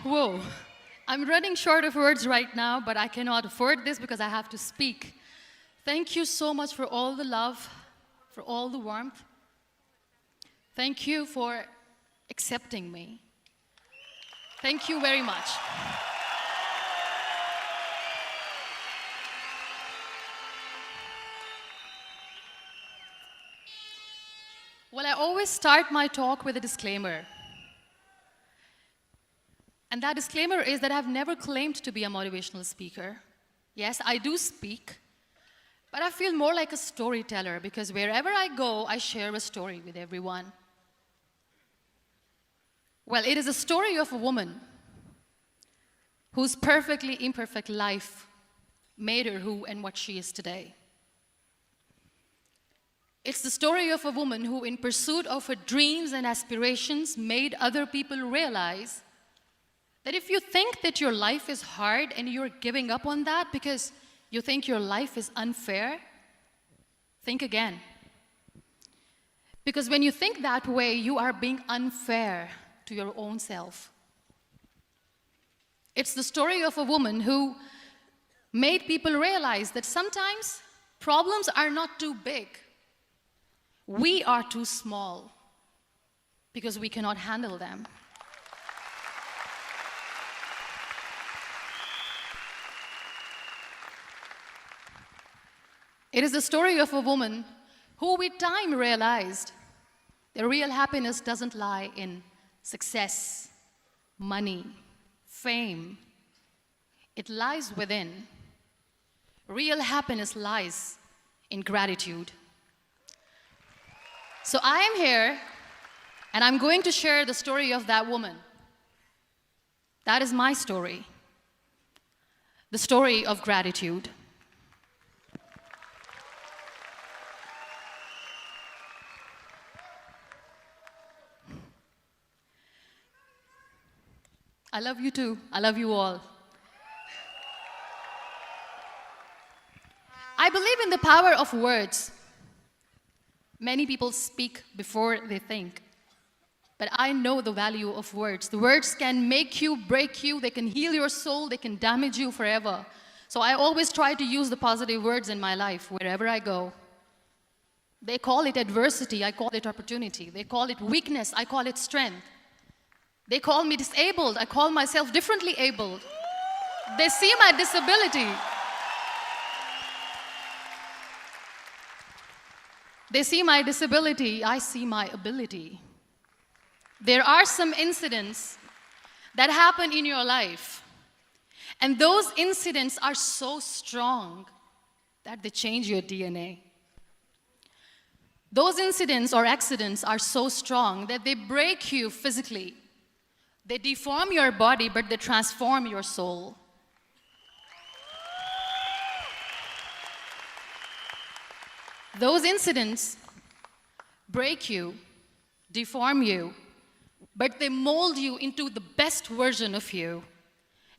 Whoa. I'm running short of words right now, but I cannot afford this because I have to speak. Thank you so much for all the love, for all the warmth. Thank you for accepting me. Thank you very much. Well, I always start my talk with a disclaimer. And that disclaimer is that I've never claimed to be a motivational speaker. Yes, I do speak, but I feel more like a storyteller because wherever I go, I share a story with everyone. Well, it is a story of a woman whose perfectly imperfect life made her who and what she is today. It's the story of a woman who, in pursuit of her dreams and aspirations, made other people realize that if you think that your life is hard and you're giving up on that because you think your life is unfair, think again. Because when you think that way, you are being unfair to your own self. It's the story of a woman who made people realize that sometimes problems are not too big. We are too small because we cannot handle them. It is the story of a woman who with time realized that real happiness doesn't lie in success, money, fame. It lies within. Real happiness lies in gratitude. So I am here, and I'm going to share the story of that woman. That is my story. The story of gratitude. I love you too. I love you all. I believe in the power of words. Many people speak before they think. But I know the value of words. The words can make you, break you, they can heal your soul, they can damage you forever. So I always try to use the positive words in my life wherever I go. They call it adversity, I call it opportunity. They call it weakness, I call it strength. They call me disabled, I call myself differently abled. They see my disability. They see my disability, I see my ability. There are some incidents that happen in your life, and those incidents are so strong that they change your DNA. Those incidents or accidents are so strong that they break you physically. They deform your body, but they transform your soul. Those incidents break you, deform you, but they mold you into the best version of you.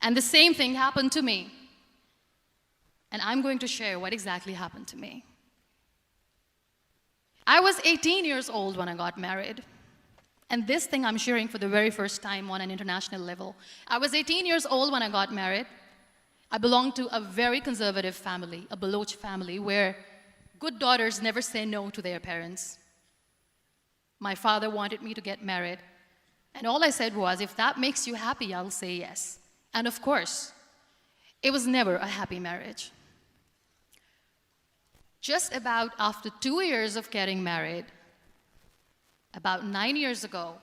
And the same thing happened to me. And I'm going to share what exactly happened to me. I was 18 years old when I got married. And this thing I'm sharing for the very first time on an international level. I was 18 years old when I got married. I belonged to a very conservative family, a Baloch family, where good daughters never say no to their parents. My father wanted me to get married. And all I said was, if that makes you happy, I'll say yes. And of course, it was never a happy marriage. Just about after 2 years of getting married, about 9 years ago,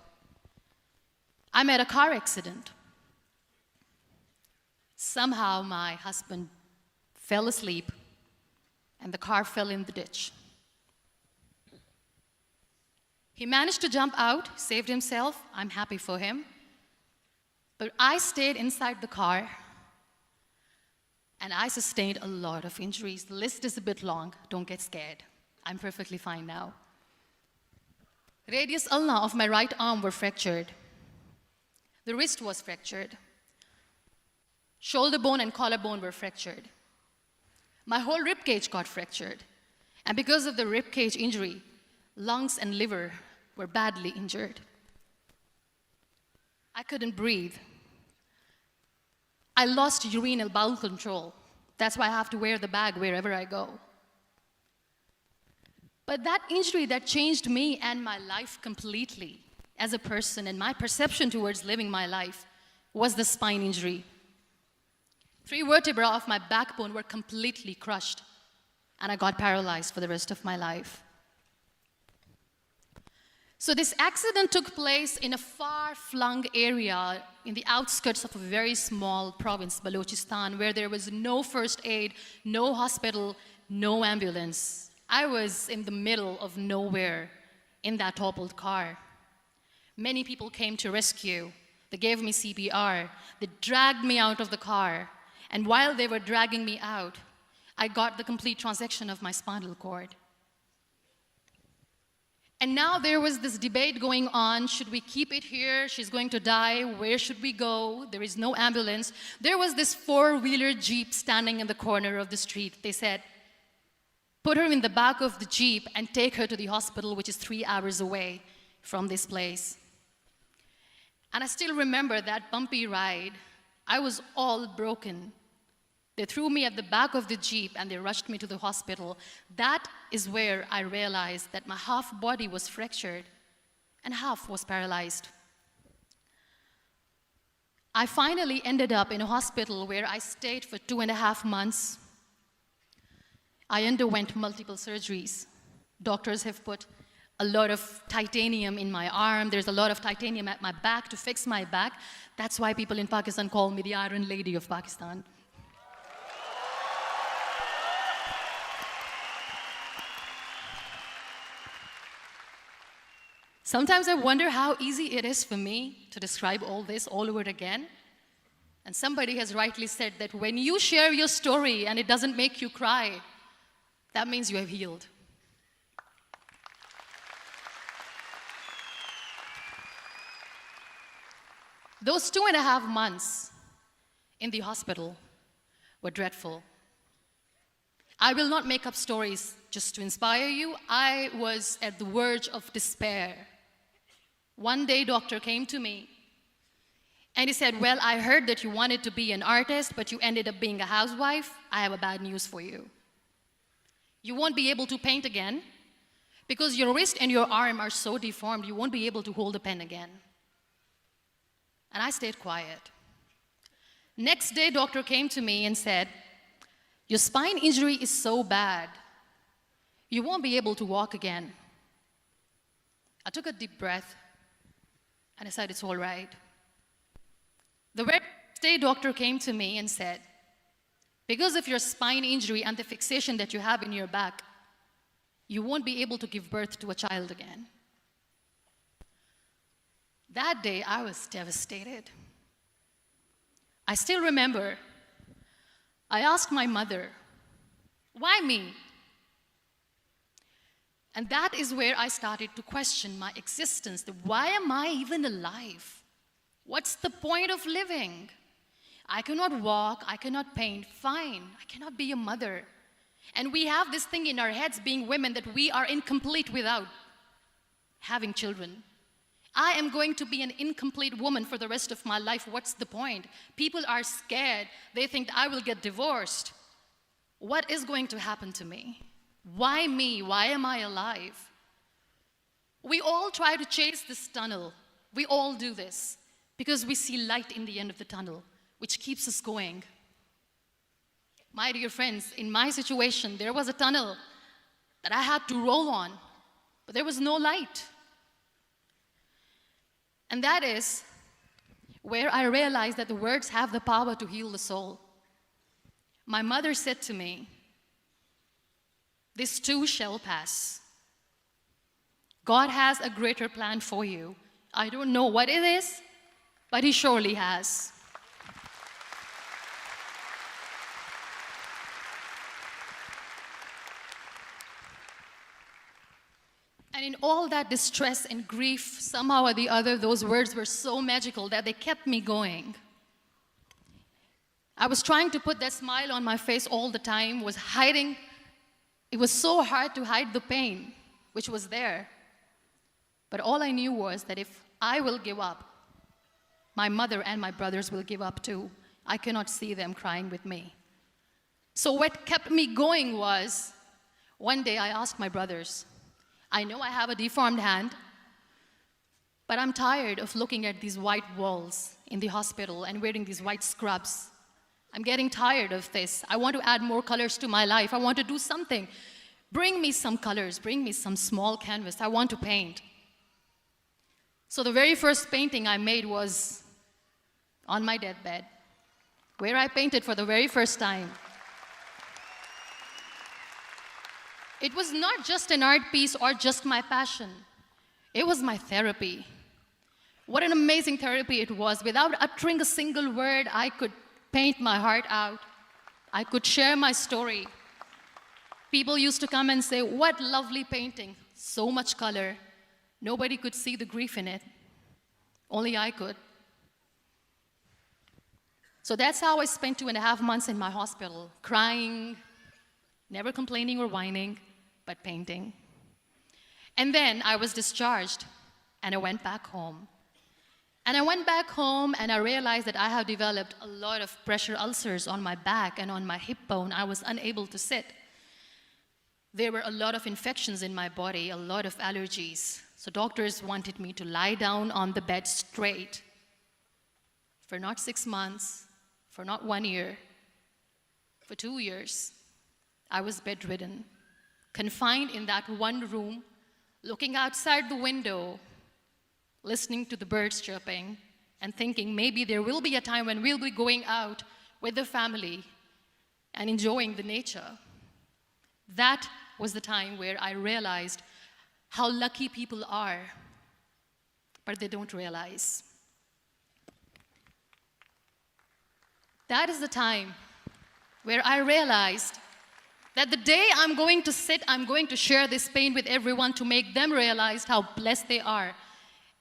I met a car accident. Somehow my husband fell asleep and the car fell in the ditch. He managed to jump out, saved himself. I'm happy for him. But I stayed inside the car and I sustained a lot of injuries. The list is a bit long. Don't get scared. I'm perfectly fine now. Radius ulna of my right arm were fractured. The wrist was fractured. Shoulder bone and collarbone were fractured. My whole rib cage got fractured. And because of the rib cage injury, lungs and liver were badly injured. I couldn't breathe. I lost urinary bowel control. That's why I have to wear the bag wherever I go. But that injury that changed me and my life completely as a person and my perception towards living my life was the spine injury. 3 vertebrae of my backbone were completely crushed, and I got paralyzed for the rest of my life. So this accident took place in a far-flung area in the outskirts of a very small province, Balochistan, where there was no first aid, no hospital, no ambulance. I was in the middle of nowhere in that toppled car. Many people came to rescue. They gave me CPR. They dragged me out of the car. And while they were dragging me out, I got the complete transection of my spinal cord. And now there was this debate going on. Should we keep it here? She's going to die. Where should we go? There is no ambulance. There was this 4-wheeler Jeep standing in the corner of the street. They said, put her in the back of the Jeep and take her to the hospital, which is 3 hours away from this place. And I still remember that bumpy ride. I was all broken. They threw me at the back of the Jeep and they rushed me to the hospital. That is where I realized that my half body was fractured and half was paralyzed. I finally ended up in a hospital where I stayed for 2.5 months. I underwent multiple surgeries. Doctors have put a lot of titanium in my arm. There's a lot of titanium at my back to fix my back. That's why people in Pakistan call me the Iron Lady of Pakistan. Sometimes I wonder how easy it is for me to describe all this all over again. And somebody has rightly said that when you share your story and it doesn't make you cry, that means you have healed. Those 2.5 months in the hospital were dreadful. I will not make up stories just to inspire you. I was at the verge of despair. One day, doctor came to me and he said, well, I heard that you wanted to be an artist, but you ended up being a housewife. I have a bad news for you. You won't be able to paint again because your wrist and your arm are so deformed, you won't be able to hold a pen again. And I stayed quiet. Next day, doctor came to me and said, your spine injury is so bad, you won't be able to walk again. I took a deep breath and I said, it's all right. The very next day, doctor came to me and said, because of your spine injury and the fixation that you have in your back, you won't be able to give birth to a child again. That day, I was devastated. I still remember, I asked my mother, why me? And that is where I started to question my existence. Why am I even alive? What's the point of living? I cannot walk, I cannot paint, fine. I cannot be a mother. And we have this thing in our heads, being women, that we are incomplete without having children. I am going to be an incomplete woman for the rest of my life. What's the point? People are scared. They think I will get divorced. What is going to happen to me? Why me? Why am I alive? We all try to chase this tunnel. We all do this because we see light in the end of the tunnel, which keeps us going. My dear friends, in my situation, there was a tunnel that I had to roll on, but there was no light. And that is where I realized that the words have the power to heal the soul. My mother said to me, this too shall pass. God has a greater plan for you. I don't know what it is, but He surely has. And in all that distress and grief, somehow or the other, those words were so magical that they kept me going. I was trying to put that smile on my face all the time, was hiding. It was so hard to hide the pain, which was there. But all I knew was that if I will give up, my mother and my brothers will give up too. I cannot see them crying with me. So what kept me going was, one day I asked my brothers, I know I have a deformed hand, but I'm tired of looking at these white walls in the hospital and wearing these white scrubs. I'm getting tired of this. I want to add more colors to my life. I want to do something. Bring me some colors. Bring me some small canvas. I want to paint. So the very first painting I made was on my deathbed, where I painted for the very first time. It was not just an art piece or just my passion. It was my therapy. What an amazing therapy it was. Without uttering a single word, I could paint my heart out. I could share my story. People used to come and say, what lovely painting, so much color. Nobody could see the grief in it. Only I could. So that's how I spent 2.5 months in my hospital, crying, never complaining or whining, but painting. And then I was discharged, and I went back home. And I went back home, and I realized that I have developed a lot of pressure ulcers on my back and on my hip bone. I was unable to sit. There were a lot of infections in my body, a lot of allergies. So doctors wanted me to lie down on the bed straight for not 6 months, for not 1 year, for 2 years. I was bedridden, confined in that one room, looking outside the window, listening to the birds chirping, and thinking maybe there will be a time when we'll be going out with the family and enjoying the nature. That was the time where I realized how lucky people are, but they don't realize. That is the time where I realized that the day I'm going to sit, I'm going to share this pain with everyone to make them realize how blessed they are,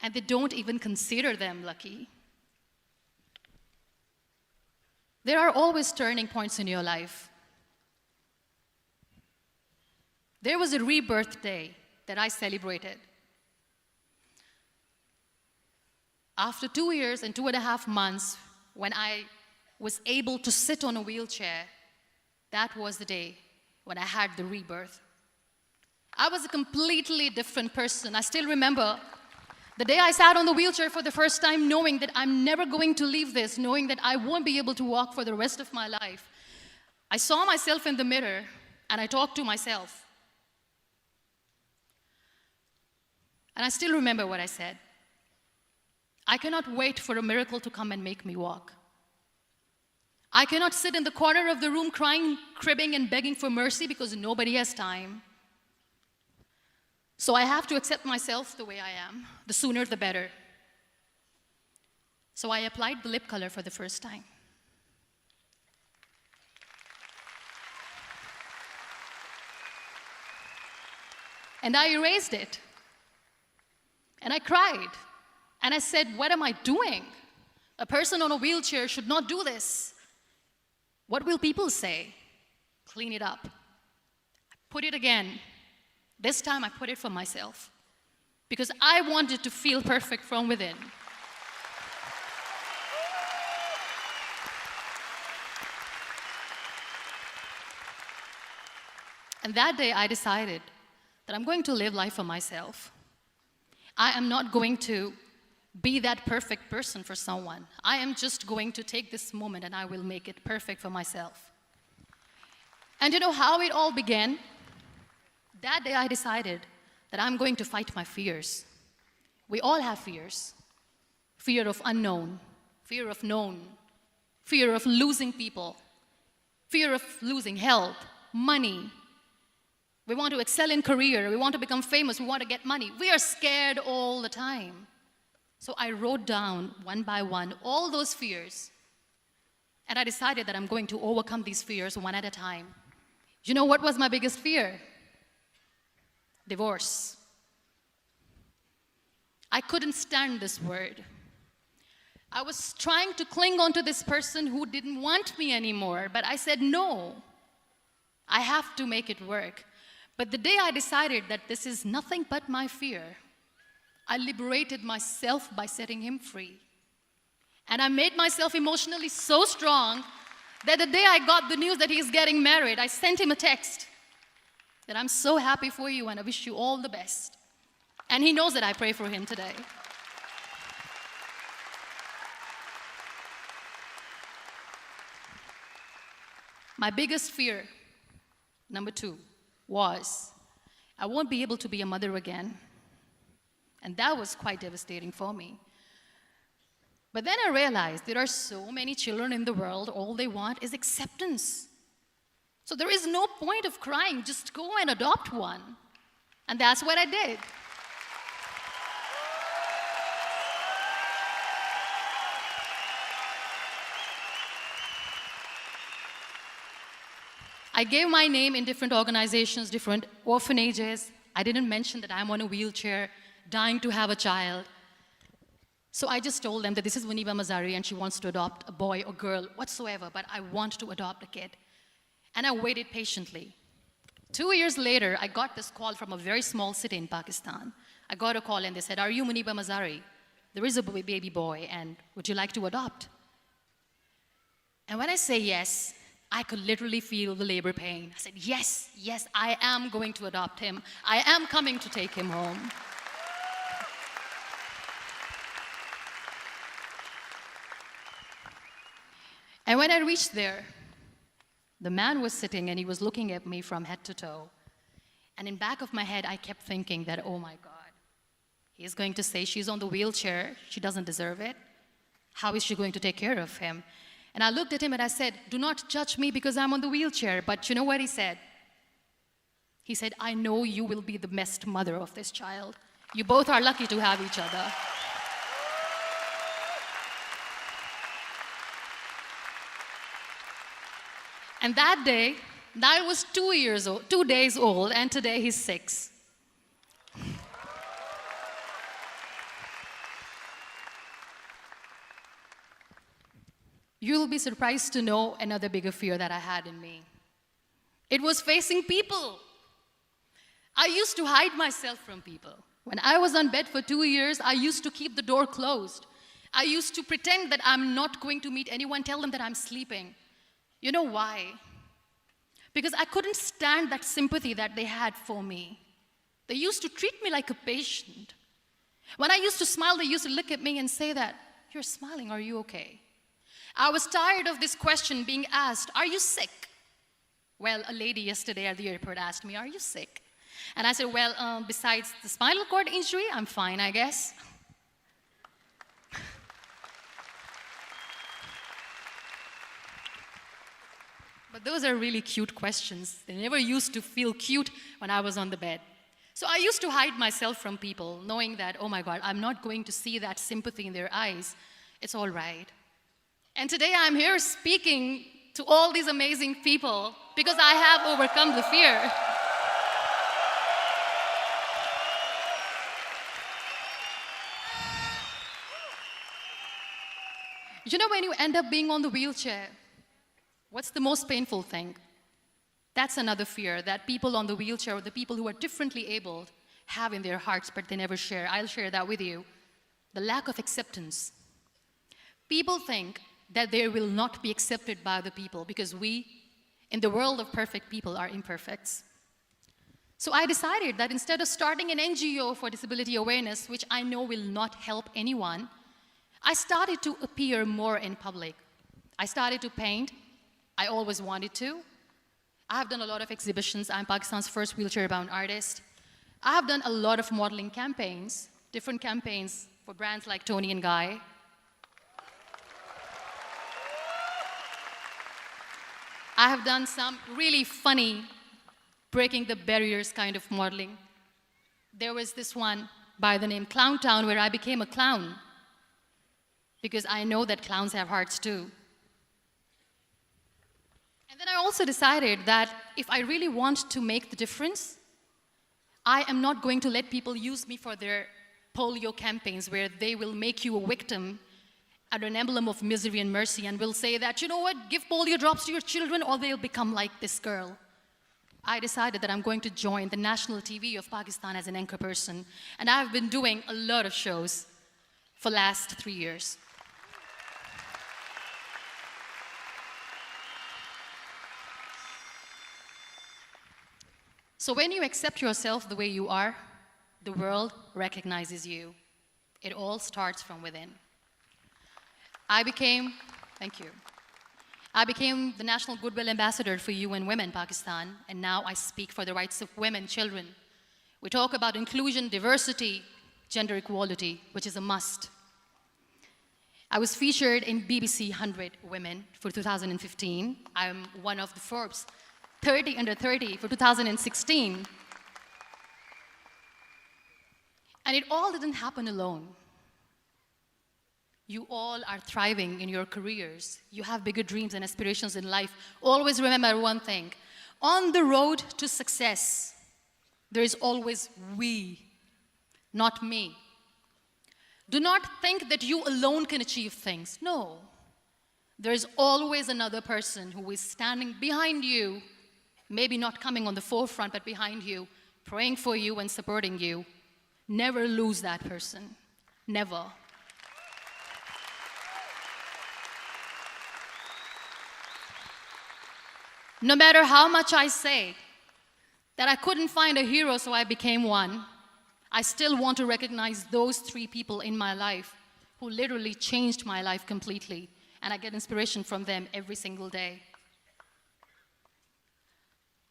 and they don't even consider them lucky. There are always turning points in your life. There was a rebirth day that I celebrated. After 2 years and 2.5 months, when I was able to sit on a wheelchair, that was the day when I had the rebirth. I was a completely different person. I still remember the day I sat on the wheelchair for the first time, knowing that I'm never going to leave this, knowing that I won't be able to walk for the rest of my life. I saw myself in the mirror, and I talked to myself. And I still remember what I said. I cannot wait for a miracle to come and make me walk. I cannot sit in the corner of the room crying, cribbing, and begging for mercy because nobody has time. So I have to accept myself the way I am. The sooner, the better. So I applied the lip color for the first time. And I erased it. And I cried. And I said, what am I doing? A person on a wheelchair should not do this. What will people say? Clean it up. Put it again. This time I put it for myself. Because I wanted to feel perfect from within. And that day I decided that I'm going to live life for myself. I am not going to be that perfect person for someone. I am just going to take this moment and I will make it perfect for myself. And you know how it all began? That day I decided that I'm going to fight my fears. We all have fears. Fear of unknown, fear of known, fear of losing people, fear of losing health, money. We want to excel in career, we want to become famous, we want to get money. We are scared all the time. So I wrote down one by one all those fears. And I decided that I'm going to overcome these fears one at a time. You know what was my biggest fear? Divorce. I couldn't stand this word. I was trying to cling on to this person who didn't want me anymore, but I said no. I have to make it work. But the day I decided that this is nothing but my fear, I liberated myself by setting him free. And I made myself emotionally so strong that the day I got the news that he's getting married, I sent him a text that I'm so happy for you and I wish you all the best. And he knows that I pray for him today. My biggest fear, number 2, was I won't be able to be a mother again. And that was quite devastating for me. But then I realized there are so many children in the world, all they want is acceptance. So there is no point of crying, just go and adopt one. And that's what I did. I gave my name in different organizations, different orphanages. I didn't mention that I'm on a wheelchair, dying to have a child. So I just told them that this is Muniba Mazari and she wants to adopt a boy or girl, whatsoever, but I want to adopt a kid. And I waited patiently. 2 years later, I got this call from a very small city in Pakistan. I got a call and they said, "Are you Muniba Mazari? There is a baby boy and would you like to adopt?" And when I say yes, I could literally feel the labor pain. I said, yes, yes, I am going to adopt him. I am coming to take him home. And when I reached there, the man was sitting and he was looking at me from head to toe. And in back of my head, I kept thinking that, oh my God, he's going to say she's on the wheelchair, she doesn't deserve it. How is she going to take care of him? And I looked at him and I said, do not judge me because I'm on the wheelchair. But you know what he said? He said, I know you will be the best mother of this child. You both are lucky to have each other. And that day, Niall was 2 days old, and today he's 6. You'll be surprised to know another bigger fear that I had in me. It was facing people. I used to hide myself from people. When I was on bed for 2 years, I used to keep the door closed. I used to pretend that I'm not going to meet anyone, tell them that I'm sleeping. You know why? Because I couldn't stand that sympathy that they had for me. They used to treat me like a patient. When I used to smile, they used to look at me and say that, you're smiling, are you okay? I was tired of this question being asked, are you sick? Well, a lady yesterday at the airport asked me, are you sick? And I said, well, besides the spinal cord injury, I'm fine, I guess. But those are really cute questions. They never used to feel cute when I was on the bed. So I used to hide myself from people, knowing that, oh my God, I'm not going to see that sympathy in their eyes. It's all right. And today I'm here speaking to all these amazing people because I have overcome the fear. You know, when you end up being on the wheelchair, what's the most painful thing? That's another fear that people on the wheelchair or the people who are differently abled have in their hearts, but they never share. I'll share that with you. The lack of acceptance. People think that they will not be accepted by the people because we, in the world of perfect people, are imperfects. So I decided that instead of starting an NGO for disability awareness, which I know will not help anyone, I started to appear more in public. I started to paint. I always wanted to. I have done a lot of exhibitions. I'm Pakistan's first wheelchair-bound artist. I have done a lot of modeling campaigns, different campaigns for brands like Tony and Guy. I have done some really funny, breaking the barriers kind of modeling. There was this one by the name Clown Town where I became a clown because I know that clowns have hearts too. And then I also decided that if I really want to make the difference, I am not going to let people use me for their polio campaigns where they will make you a victim and an emblem of misery and mercy and will say that, you know what, give polio drops to your children or they'll become like this girl. I decided that I'm going to join the national TV of Pakistan as an anchor person. And I've been doing a lot of shows for the last 3 years. So when you accept yourself the way you are, the world recognizes you. It all starts from within. Thank you. I became the National Goodwill Ambassador for UN Women Pakistan, and now I speak for the rights of women, children. We talk about inclusion, diversity, gender equality, which is a must. I was featured in BBC 100 Women for 2015. I'm one of the Forbes 30 under 30 for 2016. And it all didn't happen alone. You all are thriving in your careers. You have bigger dreams and aspirations in life. Always remember one thing. On the road to success, there is always we, not me. Do not think that you alone can achieve things. No. There is always another person who is standing behind you, maybe not coming on the forefront, but behind you, praying for you and supporting you. Never lose that person. Never. No matter how much I say that I couldn't find a hero, so I became one, I still want to recognize those 3 people in my life who literally changed my life completely, and I get inspiration from them every single day.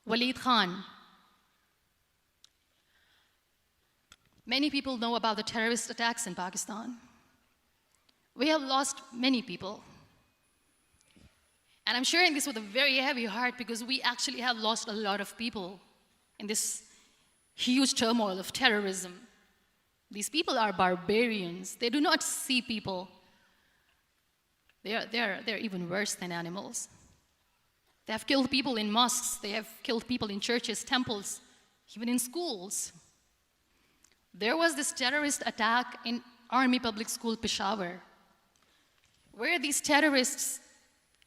Waleed Khan. Many people know about the terrorist attacks in Pakistan. We have lost many people. And I'm sharing this with a very heavy heart because we actually have lost a lot of people in this huge turmoil of terrorism. These people are barbarians. They do not see people. They're even worse than animals. They have killed people in mosques. They have killed people in churches, temples, even in schools. There was this terrorist attack in Army Public School, Peshawar, where these terrorists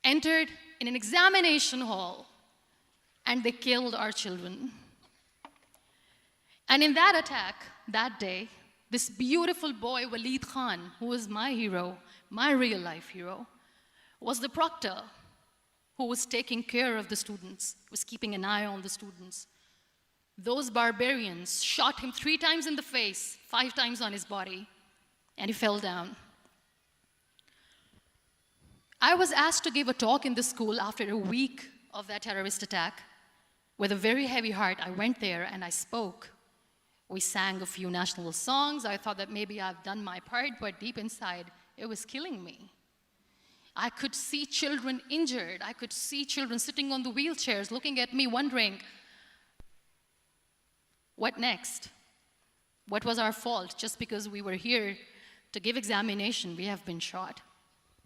entered in an examination hall and they killed our children. And in that attack, that day, this beautiful boy, Waleed Khan, who was my hero, my real life hero, was the proctor who was taking care of the students, was keeping an eye on the students. Those barbarians shot him 3 times in the face, 5 times on his body, and he fell down. I was asked to give a talk in the school after a week of that terrorist attack. With a very heavy heart, I went there and I spoke. We sang a few national songs. I thought that maybe I've done my part, but deep inside, it was killing me. I could see children injured. I could see children sitting on the wheelchairs looking at me wondering, what next? What was our fault? Just because we were here to give examination, we have been shot.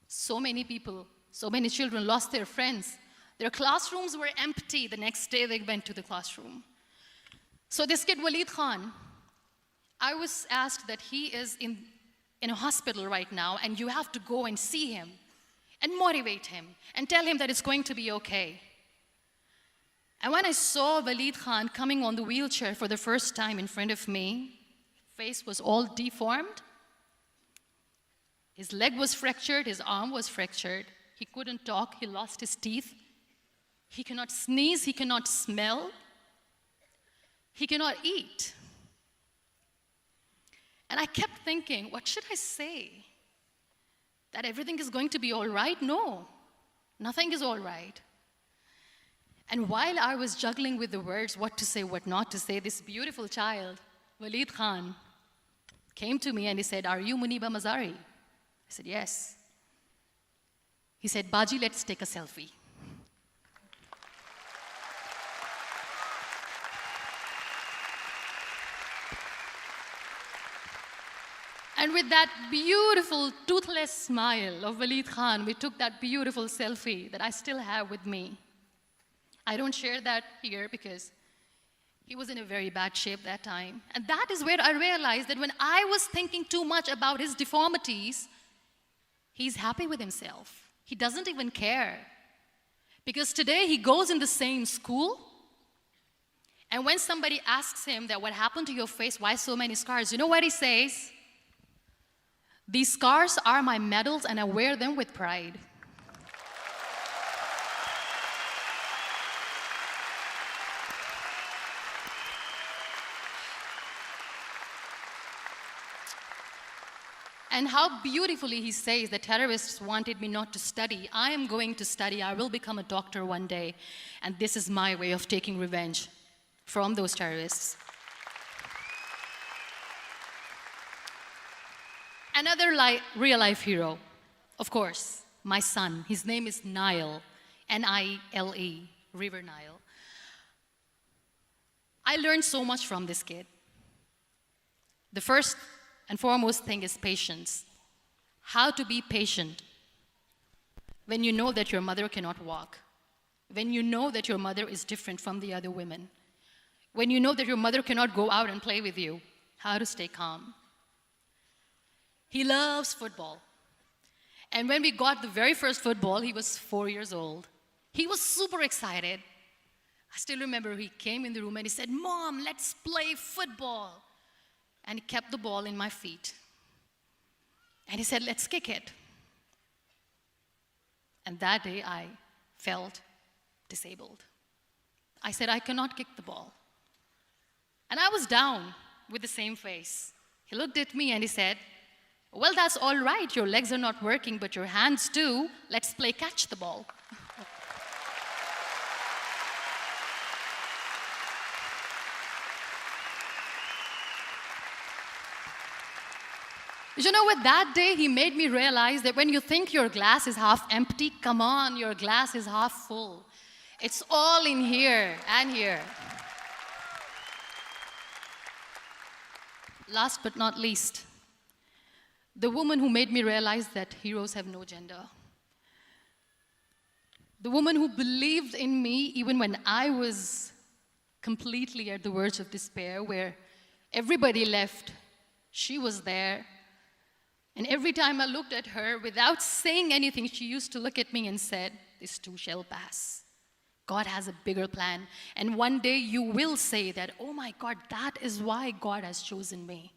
So many people, so many children lost their friends. Their classrooms were empty. The next day they went to the classroom. So this kid, Waleed Khan, I was asked that he is in a hospital right now, and you have to go and see him and motivate him and tell him that it's going to be okay. And when I saw Waleed Khan coming on the wheelchair for the first time in front of me, face was all deformed. His leg was fractured, his arm was fractured. He couldn't talk, he lost his teeth. He cannot sneeze, he cannot smell. He cannot eat. And I kept thinking, what should I say? That everything is going to be all right? No, nothing is all right. And while I was juggling with the words, what to say, what not to say, this beautiful child, Waleed Khan, came to me and he said, "Are you Muniba Mazari?" I said, "Yes." He said, "Baji, let's take a selfie." And with that beautiful, toothless smile of Waleed Khan, we took that beautiful selfie that I still have with me. I don't share that here because he was in a very bad shape that time. And that is where I realized that when I was thinking too much about his deformities, he's happy with himself. He doesn't even care. Because today he goes in the same school, and when somebody asks him that what happened to your face, why so many scars, you know what he says? "These scars are my medals and I wear them with pride." And how beautifully he says the terrorists wanted me not to study. I am going to study. I will become a doctor one day. And this is my way of taking revenge from those terrorists. Another real-life hero, of course, my son. His name is Nile, N-I-L-E, River Nile. I learned so much from this kid. The first and foremost thing is patience. How to be patient when you know that your mother cannot walk, when you know that your mother is different from the other women, when you know that your mother cannot go out and play with you, how to stay calm. He loves football. And when we got the very first football, he was 4 years old. He was super excited. I still remember he came in the room and he said, "Mom, let's play football." And he kept the ball in my feet. And he said, "Let's kick it." And that day I felt disabled. I said, "I cannot kick the ball." And I was down with the same face. He looked at me and he said, "Well, that's all right. Your legs are not working, but your hands do. Let's play catch the ball." You know what? That day he made me realize that when you think your glass is half empty, come on, your glass is half full. It's all in here and here. Last but not least, the woman who made me realize that heroes have no gender. The woman who believed in me even when I was completely at the verge of despair, where everybody left, she was there. And every time I looked at her, without saying anything, she used to look at me and said, "This too shall pass. God has a bigger plan. And one day you will say that, oh my God, that is why God has chosen me."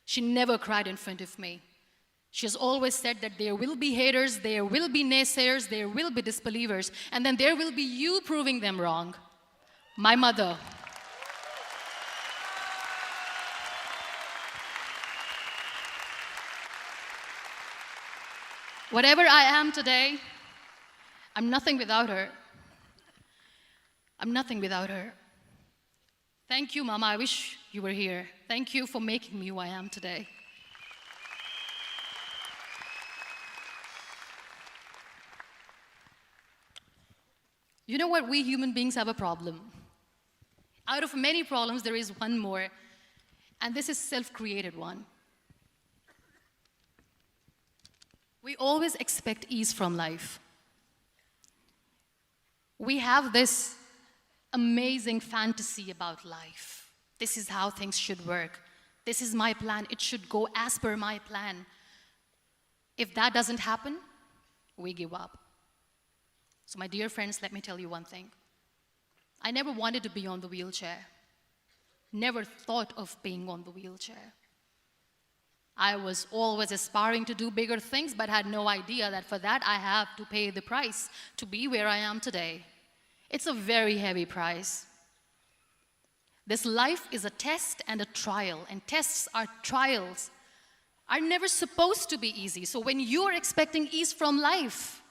She never cried in front of me. She has always said that there will be haters, there will be naysayers, there will be disbelievers, and then there will be you proving them wrong. My mother. Whatever I am today, I'm nothing without her. I'm nothing without her. Thank you, Mama. I wish you were here. Thank you for making me who I am today. You know what? We human beings have a problem. Out of many problems, there is one more, and this is a self-created one. We always expect ease from life. We have this amazing fantasy about life. This is how things should work. This is my plan. It should go as per my plan. If that doesn't happen, we give up. So my dear friends, let me tell you one thing. I never wanted to be on the wheelchair. Never thought of being on the wheelchair. I was always aspiring to do bigger things, but had no idea that for that I have to pay the price to be where I am today. It's a very heavy price. This life is a test and a trial, and tests are trials are never supposed to be easy. So when you're expecting ease from life,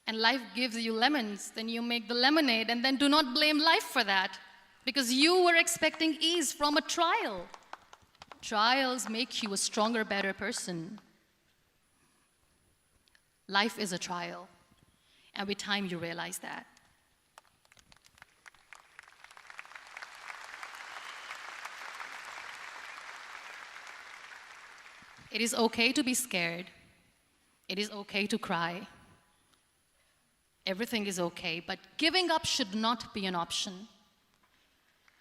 and life gives you lemons, then you make the lemonade, and then do not blame life for that, because you were expecting ease from a trial. Trials make you a stronger, better person. Life is a trial, and with time you realize that. It is okay to be scared. It is okay to cry. Everything is okay, but giving up should not be an option.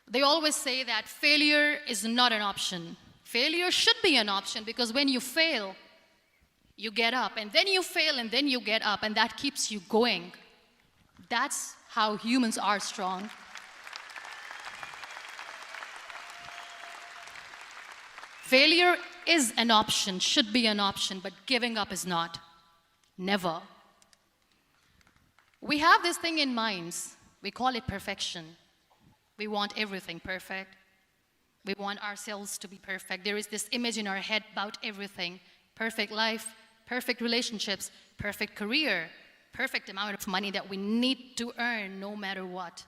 They always say that failure is not an option. Failure should be an option, because when you fail, you get up, and then you fail, and then you get up, and that keeps you going. That's how humans are strong. Failure is an option, should be an option, but giving up is not. Never. We have this thing in minds. We call it perfection. We want everything perfect. We want ourselves to be perfect. There is this image in our head about everything. Perfect life, perfect relationships, perfect career, perfect amount of money that we need to earn no matter what.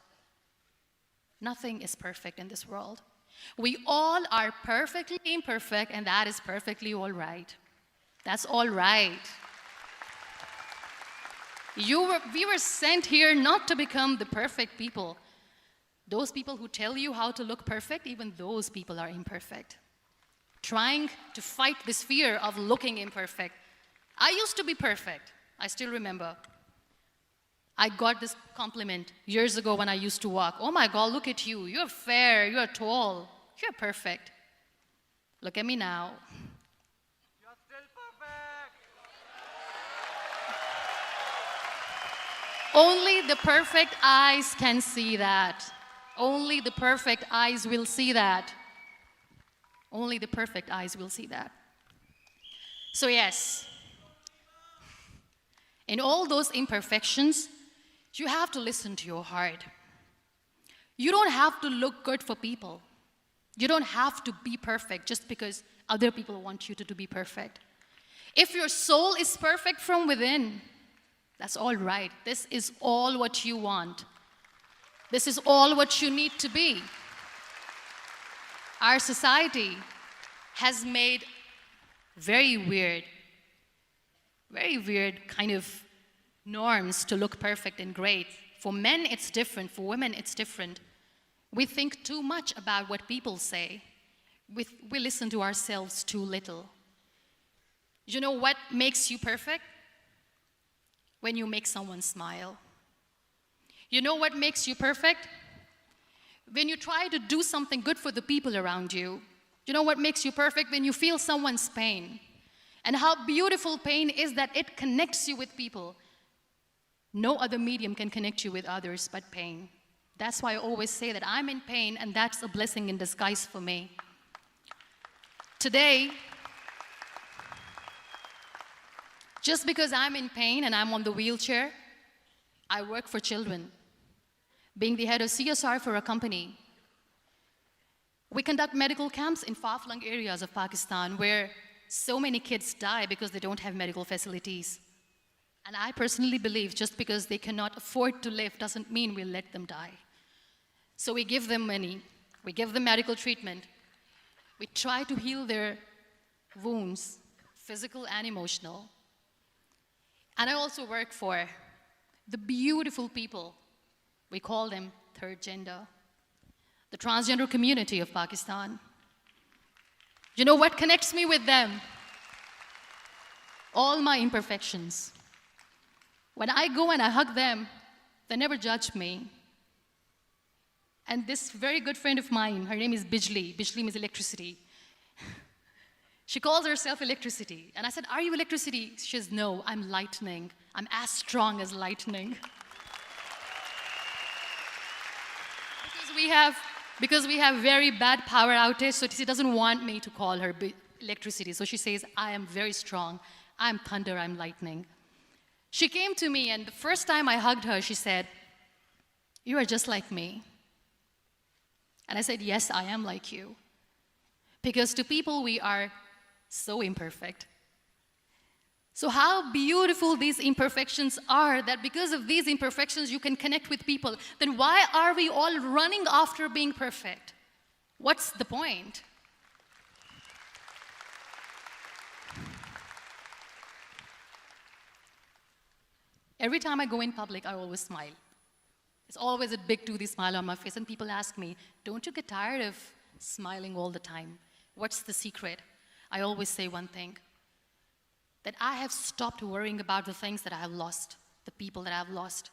Nothing is perfect in this world. We all are perfectly imperfect, and that is perfectly all right. That's all right. We were sent here not to become the perfect people. Those people who tell you how to look perfect, even those people are imperfect. Trying to fight this fear of looking imperfect. I used to be perfect. I still remember. I got this compliment years ago when I used to walk. Oh my God, look at you. You're fair, you're tall, you're perfect. Look at me now. You're still perfect. Only the perfect eyes can see that. Only the perfect eyes will see that. Only the perfect eyes will see that. So yes, in all those imperfections, you have to listen to your heart. You don't have to look good for people. You don't have to be perfect just because other people want you to be perfect. If your soul is perfect from within, that's all right. This is all what you want. This is all what you need to be. Our society has made very weird kind of norms to look perfect and great. For men, it's different. For women, it's different. We think too much about what people say. We listen to ourselves too little. You know what makes you perfect? When you make someone smile. You know what makes you perfect? When you try to do something good for the people around you. You know what makes you perfect? When you feel someone's pain. And how beautiful pain is that it connects you with people. No other medium can connect you with others but pain. That's why I always say that I'm in pain, and that's a blessing in disguise for me. Today, just because I'm in pain and I'm on the wheelchair, I work for children. Being the head of CSR for a company, we conduct medical camps in far-flung areas of Pakistan where so many kids die because they don't have medical facilities. And I personally believe just because they cannot afford to live doesn't mean we'll let them die. So we give them money, we give them medical treatment, we try to heal their wounds, physical and emotional. And I also work for the beautiful people, we call them third gender, the transgender community of Pakistan. You know what connects me with them? All my imperfections. When I go and I hug them, they never judge me. And this very good friend of mine, her name is Bijli. Bijli means electricity. She calls herself electricity. And I said, are you electricity? She says, no, I'm lightning. I'm as strong as lightning. Because we have very bad power outage, so she doesn't want me to call her electricity. So she says, I am very strong. I'm thunder, I'm lightning. She came to me, and the first time I hugged her, she said, you are just like me. And I said, yes, I am like you. Because to people, we are so imperfect. So how beautiful these imperfections are, that because of these imperfections, you can connect with people. Then why are we all running after being perfect? What's the point? Every time I go in public, I always smile. It's always a big toothy smile on my face, and people ask me, don't you get tired of smiling all the time? What's the secret? I always say one thing, that I have stopped worrying about the things that I have lost, the people that I have lost.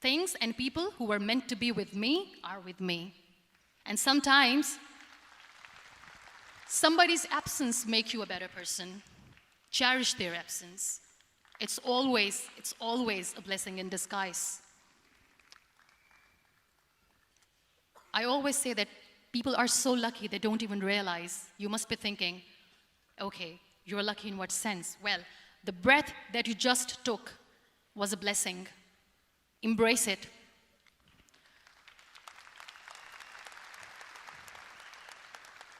Things and people who were meant to be with me are with me. And sometimes, somebody's absence makes you a better person. Cherish their absence. It's always a blessing in disguise. I always say that people are so lucky they don't even realize. You must be thinking, okay, you're lucky in what sense? Well, the breath that you just took was a blessing. Embrace it.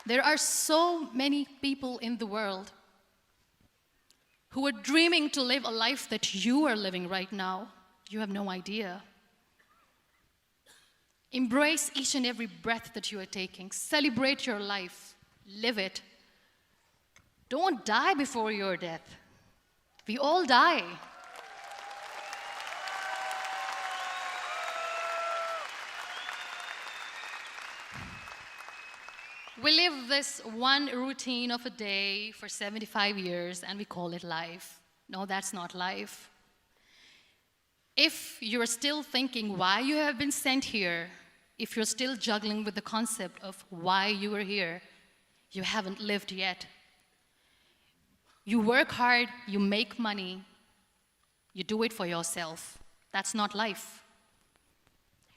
There are so many people in the world who are dreaming to live a life that you are living right now. You have no idea. Embrace each and every breath that you are taking. Celebrate your life. Live it. Don't die before your death. We all die. We live this one routine of a day for 75 years and we call it life. No, that's not life. If you're still thinking why you have been sent here, if you're still juggling with the concept of why you are here, you haven't lived yet. You work hard, you make money, you do it for yourself. That's not life.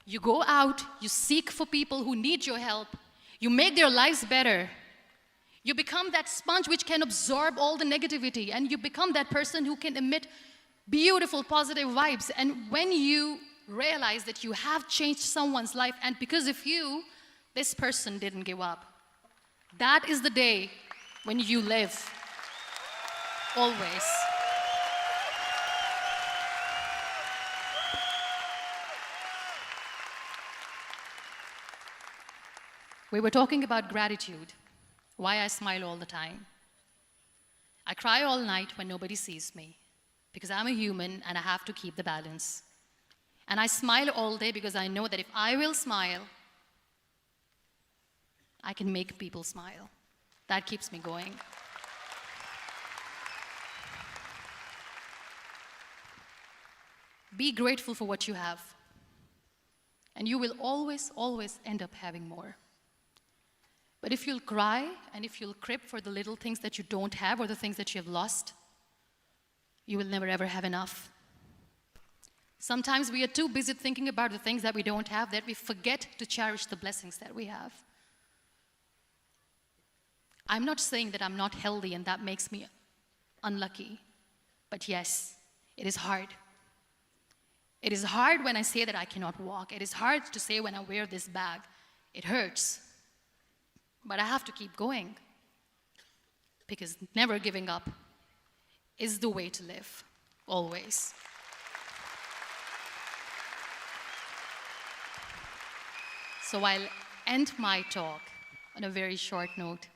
You go out, you seek for people who need your help, you make their lives better. You become that sponge which can absorb all the negativity, and you become that person who can emit beautiful, positive vibes. And when you realize that you have changed someone's life, and because of you, this person didn't give up, that is the day when you live. Always. We were talking about gratitude, why I smile all the time. I cry all night when nobody sees me, because I'm a human and I have to keep the balance. And I smile all day because I know that if I will smile, I can make people smile. That keeps me going. Be grateful for what you have, and you will always, always end up having more. But if you'll cry and if you'll crib for the little things that you don't have or the things that you have lost, you will never ever have enough. Sometimes we are too busy thinking about the things that we don't have that we forget to cherish the blessings that we have. I'm not saying that I'm not healthy and that makes me unlucky, but yes, it is hard. It is hard when I say that I cannot walk. It is hard to say when I wear this bag. It hurts. But I have to keep going, because never giving up is the way to live, always. So I'll end my talk on a very short note.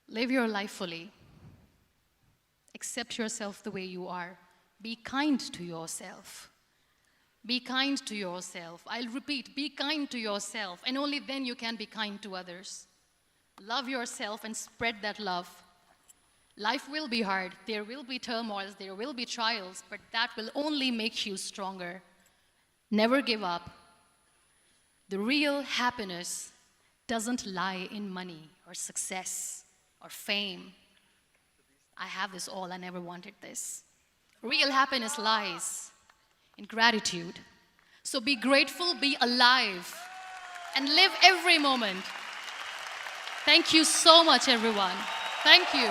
Live your life fully. Accept yourself the way you are. Be kind to yourself. Be kind to yourself. I'll repeat, be kind to yourself, and only then you can be kind to others. Love yourself and spread that love. Life will be hard. There will be turmoils, there will be trials, but that will only make you stronger. Never give up. The real happiness doesn't lie in money or success or fame. I have this all, I never wanted this. Real happiness lies in gratitude. So be grateful, be alive, and live every moment. Thank you so much, everyone. Thank you.